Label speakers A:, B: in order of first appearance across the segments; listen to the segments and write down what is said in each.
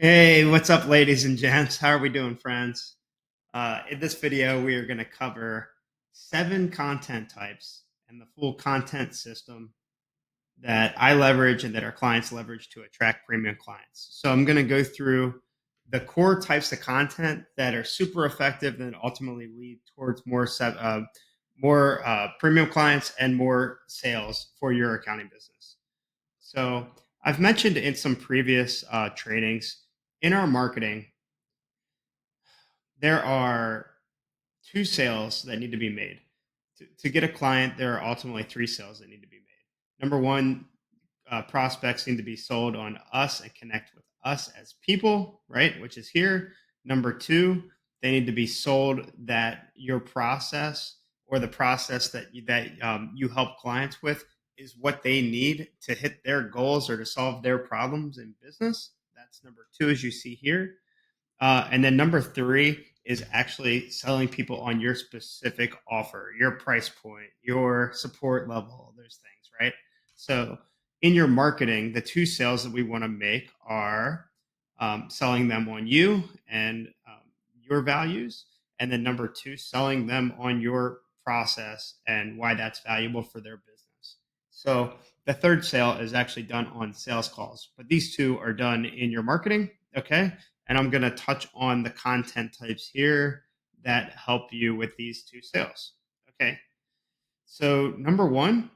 A: Hey, what's up, ladies and gents? How are we doing, friends? In this video, we are going to cover 7 content types and the full content system that I leverage and that our clients leverage to attract premium clients. So I'm going to go through the core types of content that are super effective and ultimately lead towards more premium clients and more sales for your accounting business. So I've mentioned in some previous trainings in our marketing, there are 2 sales that need to be made. To get a client, there are ultimately 3 sales that need to be made. Number one, prospects need to be sold on us and connect with us as people, right? Which is here. Number two, they need to be sold that your process or the process that you help clients with is what they need to hit their goals or to solve their problems in business. That's number two, as you see here. And then number three is actually selling people on your specific offer, your price point, your support level, all those things, right? So in your marketing, the 2 sales that we want to make are selling them on you and your values. And then number two, selling them on your process and why that's valuable for their business. So the third sale is actually done on sales calls, but these two are done in your marketing. Okay. And I'm going to touch on the content types here that help you with these 2 sales. Okay. So, number one,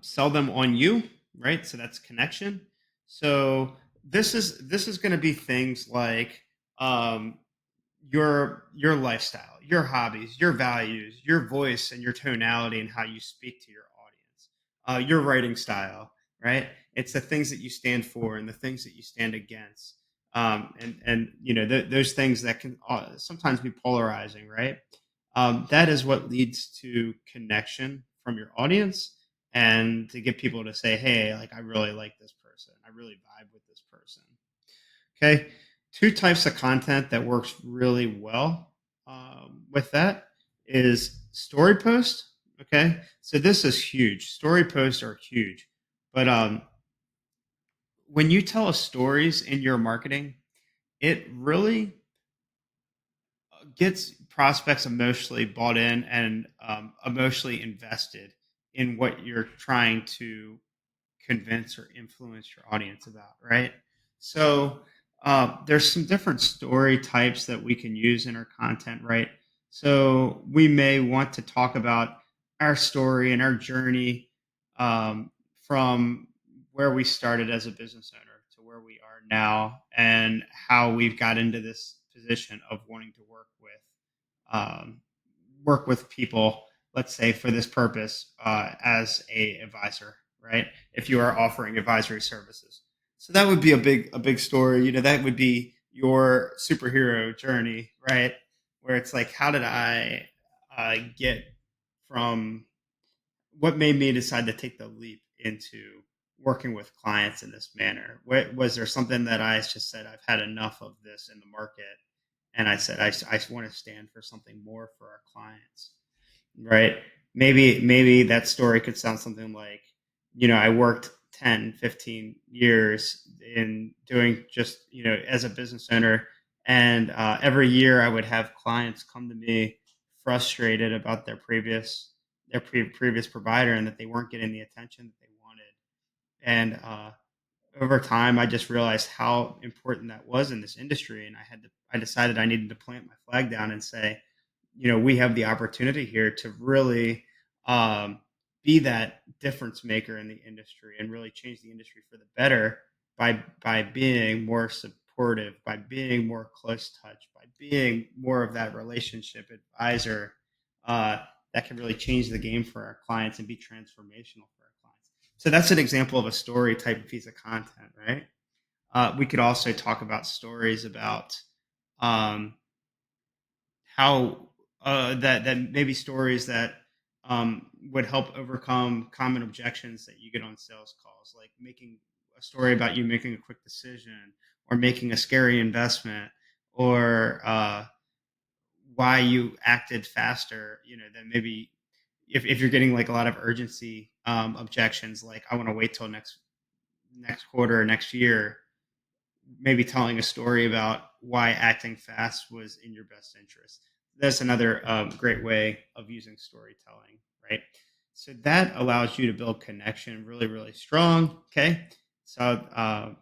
A: sell them on you, right? So that's connection. So this is going to be things like um, your lifestyle, your hobbies, your values, your voice, and your tonality, and how you speak to your audience, your writing style, right? It's the things that you stand for and the things that you stand against, and those things that can sometimes be polarizing, right? That is what leads to connection from your audience and to get people to say, hey, like I really like this person, I really vibe with this person. Okay. 2 types of content that works really well with that is story post. Okay. So this is huge. Story posts are huge. But when you tell stories in your marketing, it really gets prospects emotionally bought in and emotionally invested in what you're trying to convince or influence your audience about, right? So there's some different story types that we can use in our content, right? So we may want to talk about our story and our journey from where we started as a business owner to where we are now and how we've got into this position of wanting to um, work with people, let's say for this purpose, as a advisor, right? If you are offering advisory services, so that would be a big story. That would be your superhero journey, right? Where it's like, how did I get from what made me decide to take the leap into working with clients in this manner? Was there something that I just said, I've had enough of this in the market, and I said, I want to stand for something more for our clients, right? Maybe that story could sound something like, I worked 10, 15 years in doing just, as a business owner. And every year I would have clients come to me frustrated about their previous provider and that they weren't getting the attention that they wanted. And over time, I just realized how important that was in this industry. And I decided I needed to plant my flag down and say, we have the opportunity here to really um, be that difference maker in the industry and really change the industry for the better by being more supportive, by being more close touch, by being more of that relationship advisor uh, that can really change the game for our clients and be transformational for our clients. So that's an example of a story type of piece of content, right? We could also talk about stories about um, how that maybe stories that would help overcome common objections that you get on sales calls, like making a story about you making a quick decision or making a scary investment, or why you acted faster, than maybe if you're getting like a lot of urgency objections, like I want to wait till next quarter or next year. maybe telling a story about why acting fast was in your best interest. That's another great way of using storytelling, right? So that allows you to build connection really, really strong. Okay. So,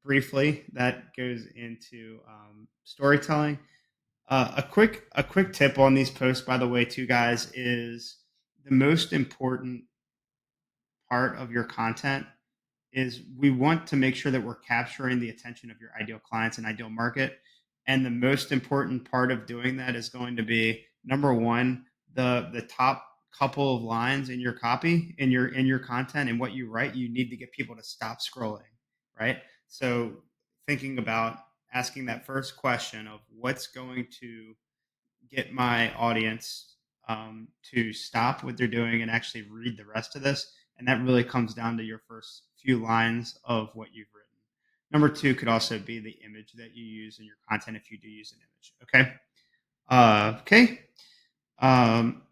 A: briefly, that goes into storytelling. A quick tip on these posts, by the way, too, guys, is the most important part of your content is we want to make sure that we're capturing the attention of your ideal clients and ideal market. And the most important part of doing that is going to be number one, the top couple of lines in your copy, in your content and what you write. You need to get people to stop scrolling, right? So thinking about asking that first question of what's going to get my audience to stop what they're doing and actually read the rest of this. And that really comes down to your first few lines of what you've written. Number two could also be the image that you use in your content if you do use an image. Okay. Okay. Um,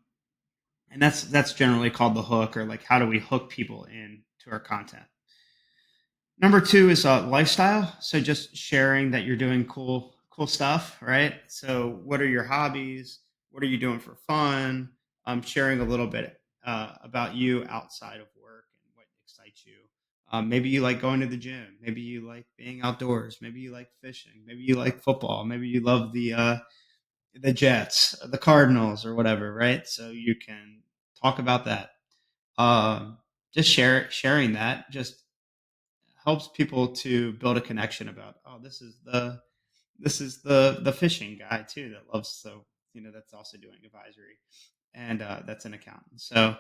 A: and that's generally called the hook, or like how do we hook people in to our content. Number two is lifestyle. So just sharing that you're doing cool stuff, right? So what are your hobbies? What are you doing for fun? Sharing a little bit about you outside of work and what excites you. Maybe you like going to the gym. Maybe you like being outdoors. Maybe you like fishing. Maybe you like football. Maybe you love the Jets, the Cardinals, or whatever, right? So you can talk about that. Just sharing that just helps people to build a connection about, oh, this is the fishing guy too that loves, so that's also doing advisory, and that's an accountant. So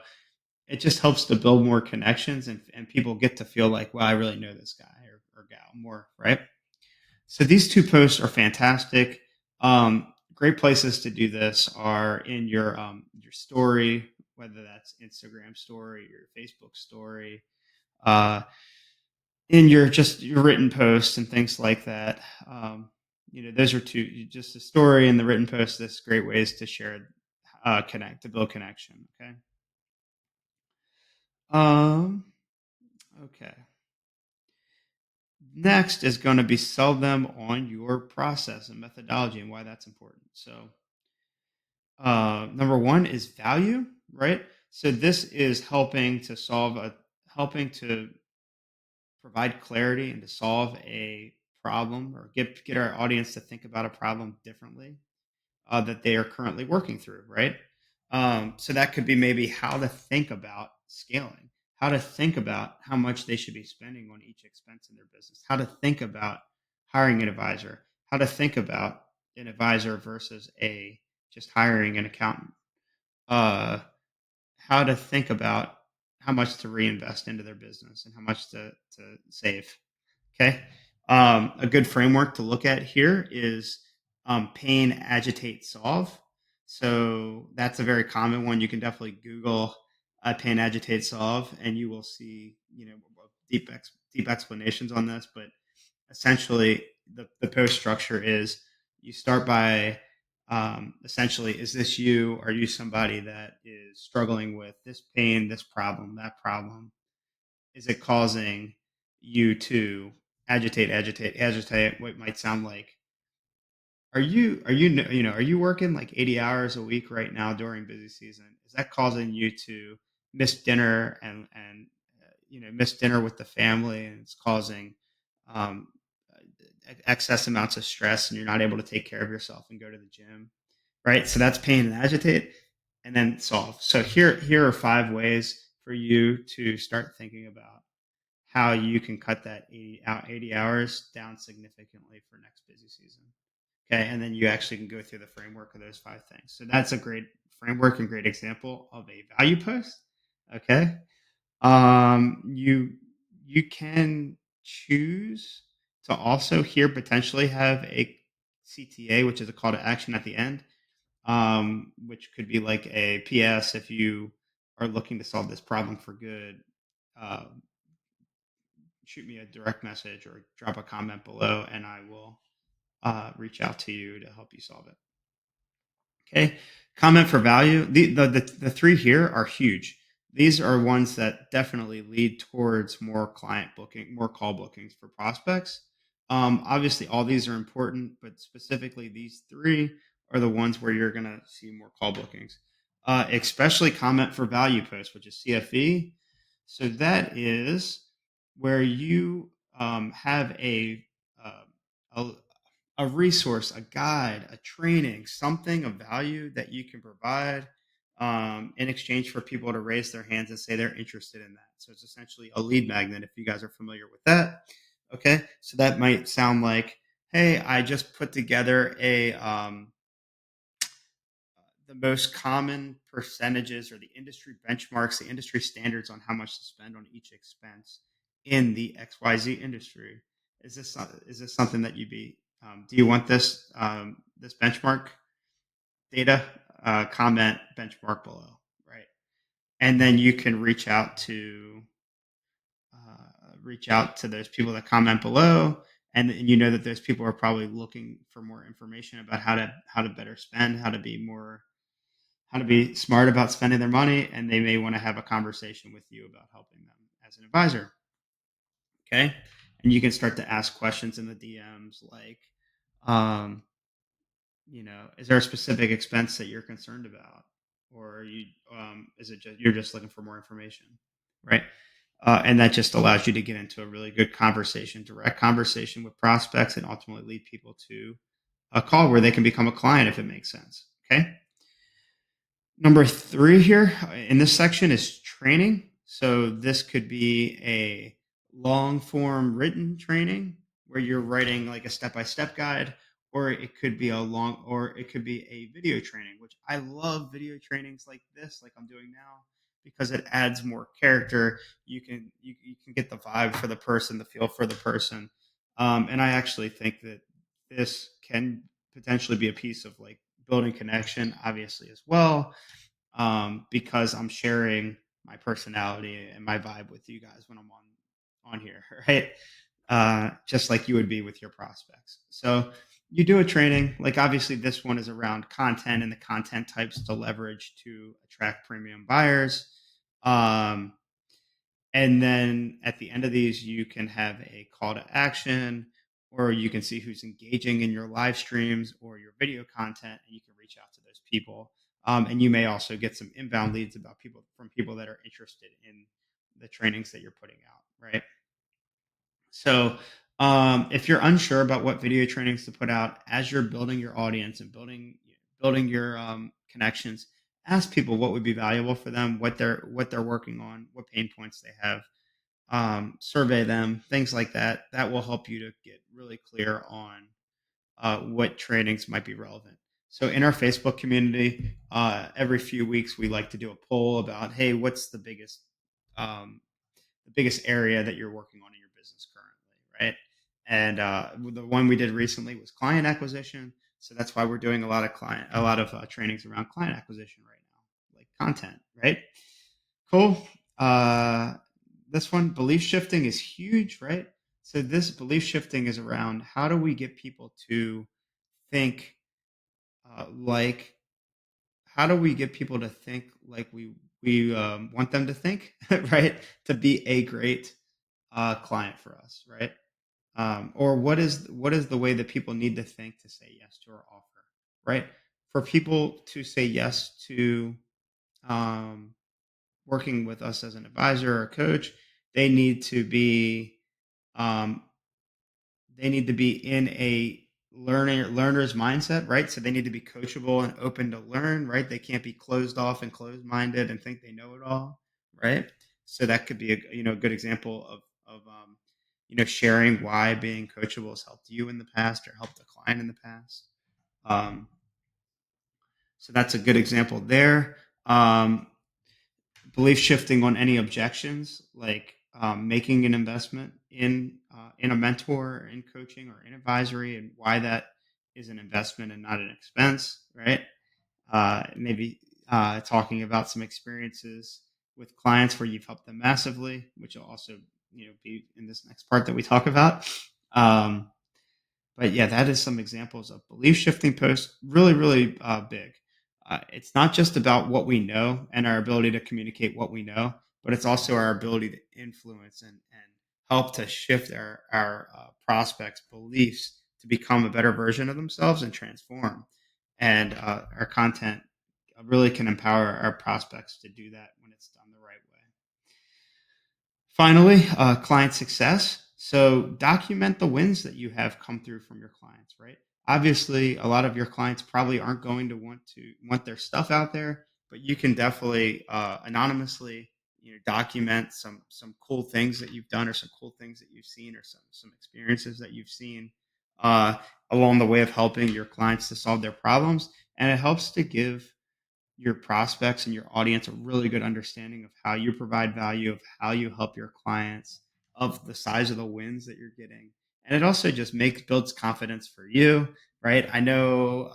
A: it just helps to build more connections, and people get to feel like, well, I really know this guy or gal more, right? So these two posts are fantastic. Great places to do this are in your story, whether that's Instagram story, your Facebook story, uh, in your written posts and things like that. Those are two, just the story and the written post. That's great ways to share, connect, to build connection. Okay. Um, okay. Next is going to be sell them on your process and methodology and why that's important. So, number one is value, right? So this is helping to provide clarity and to solve a problem, or get our audience to think about a problem differently that they are currently working through, right? So that could be maybe how to think about scaling, how to think about how much they should be spending on each expense in their business, how to think about hiring an advisor, how to think about an advisor versus a just hiring an accountant, uh, how to think about how much to reinvest into their business and how much to save. Okay. A good framework to look at here is pain, agitate, solve. So that's a very common one. You can definitely Google pain, agitate, solve, and you will see deep explanations on this. But essentially, the post structure is you start by essentially, is this you? Are you somebody that is struggling with this pain, this problem, that problem? Is it causing you to agitate? What might sound like, are you working like 80 hours a week right now during busy season? Is that causing you to miss dinner and miss dinner with the family, and it's causing um, excess amounts of stress, and you're not able to take care of yourself and go to the gym, right? So that's pain and agitate, and then solve. So here are 5 ways for you to start thinking about how you can cut that 80 hours down significantly for next busy season. Okay. And then you actually can go through the framework of those 5 things. So that's a great framework and great example of a value post. Okay. You can choose to also here potentially have a CTA, which is a call to action at the end, which could be like a PS if you are looking to solve this problem for good. Uh, Shoot me a direct message or drop a comment below, and I will reach out to you to help you solve it. Okay. Comment for value. The three here are huge. These are ones that definitely lead towards more client booking, more call bookings for prospects. Obviously, all these are important, but specifically these three are the ones where you're going to see more call bookings, especially comment for value posts, which is CFV. So that is where you have uh, a a resource, a guide, a training, something of value that you can provide in exchange for people to raise their hands and say they're interested in that. So it's essentially a lead magnet if you guys are familiar with that. Okay, so that might sound like, hey, I just put together the most common percentages or the industry benchmarks, the industry standards on how much to spend on each expense in the XYZ industry. Is this something that you'd be? Do you want this benchmark data? Comment benchmark below, right? And then you can reach out to those people that comment below, and you know that those people are probably looking for more information about how to better spend, how to be smart about spending their money, and they may want to have a conversation with you about helping them as an advisor. Okay, and you can start to ask questions in the DMs like, um, is there a specific expense that you're concerned about, or is it just you're just looking for more information, right? And that just allows you to get into a really good conversation, direct conversation with prospects, and ultimately lead people to a call where they can become a client if it makes sense. Okay. Number three here in this section is training. So this could be a long form written training where you're writing like a step by step guide, or it could be a video training, which I love video trainings like this, like I'm doing now, because it adds more character. You can get the vibe for the person, the feel for the person, and I actually think that this can potentially be a piece of like building connection, obviously as well, because I'm sharing my personality and my vibe with you guys when I'm on here, right? Just like you would be with your prospects. So you do a training, like obviously this one is around content and the content types to leverage to attract premium buyers. Um, and then at the end of these, you can have a call to action, or you can see who's engaging in your live streams or your video content, and you can reach out to those people. And you may also get some inbound leads about people that are interested in the trainings that you're putting out, right? So, if you're unsure about what video trainings to put out as you're building your audience and building your connections, ask people what would be valuable for them, what they're working on, what pain points they have. Survey them, things like that. That will help you to get really clear on what trainings might be relevant. So in our Facebook community, every few weeks we like to do a poll about, hey, what's um, the biggest area that you're working on in your business currently, right? And the one we did recently was client acquisition. So that's why we're doing a lot of trainings around client acquisition right now, like content, right? Cool. Uh, this one, belief shifting is huge, right? So this belief shifting is around how do we get people to think like how do we get people to think like we want them to think, right? To be a great client for us, right? Or what is the way that people need to think to say yes to our offer, right? For people to say yes to um, working with us as an advisor or a coach, they need to be um, they need to be in a learner's mindset, right? So they need to be coachable and open to learn, right? They can't be closed off and closed minded and think they know it all, right? So that could be a good example of sharing why being coachable has helped you in the past or helped a client in the past. Um, so that's a good example there. Um, Belief shifting on any objections, like making an investment in a mentor, in coaching, or in advisory, and why that is an investment and not an expense, right? Maybe talking about some experiences with clients where you've helped them massively, which will also be in this next part that we talk about. Um, but yeah, that is some examples of belief shifting posts. Really, really big. It's not just about what we know and our ability to communicate what we know, but it's also our ability to influence and help to shift our prospects' beliefs to become a better version of themselves and transform. And our content really can empower our prospects to do that when it's done the right way. Finally, client success. So document the wins that you have come through from your clients, right? Obviously, a lot of your clients probably aren't going to want their stuff out there, but you can definitely anonymously, document some cool things that you've done or some cool things that you've seen or some experiences that you've seen uh, along the way of helping your clients to solve their problems, and it helps to give your prospects and your audience a really good understanding of how you provide value, of how you help your clients, of the size of the wins that you're getting. And it also just makes builds confidence for you, right? I know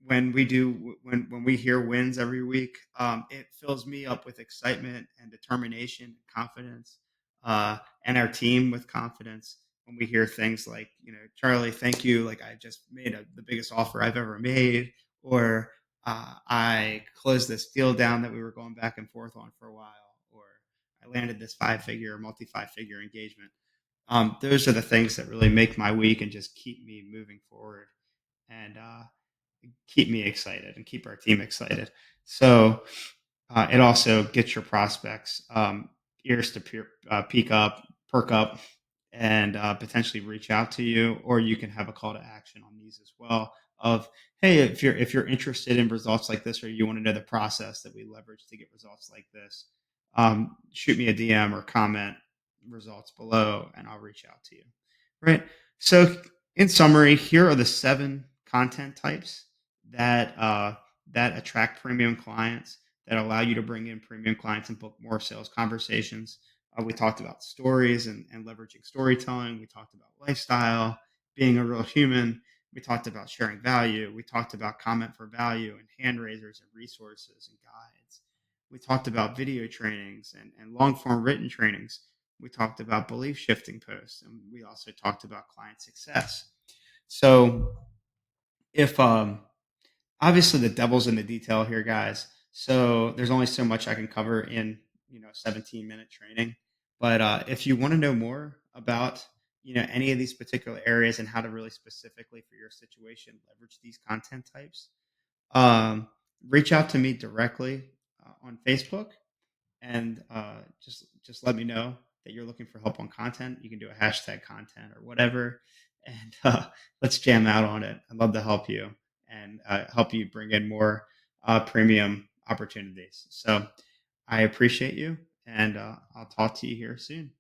A: when we hear wins every week, it fills me up with excitement and determination, and confidence, and our team with confidence when we hear things like, Charlie, thank you, like I just made the biggest offer I've ever made, or I closed this deal down that we were going back and forth on for a while, or I landed this multi 5 figure engagement. Those are the things that really make my week and just keep me moving forward. And keep me excited and keep our team excited. So it also gets your prospects ears to peak up, perk up, and potentially reach out to you. Or you can have a call to action on these as well. Of hey, if you're interested in results like this, or you want to know the process that we leverage to get results like this, shoot me a DM or comment results below, and I'll reach out to you. Right. So, in summary, here are the 7 content types that that attract premium clients, that allow you to bring in premium clients and book more sales conversations. We talked about stories and leveraging storytelling. We talked about lifestyle, being a real human. We talked about sharing value. We talked about comment for value and hand raisers and resources and guides. We talked about video trainings and long form written trainings. We talked about belief shifting posts, and we also talked about client success. So, if obviously the devil's in the detail here, guys. So there's only so much I can cover in 17-minute training. But if you want to know more about any of these particular areas and how to really specifically for your situation leverage these content types, um, reach out to me directly on Facebook, and just let me know that you're looking for help on content. You can do a hashtag content or whatever, and let's jam out on it. I'd love to help you and help you bring in more premium opportunities. So I appreciate you, and I'll talk to you here soon.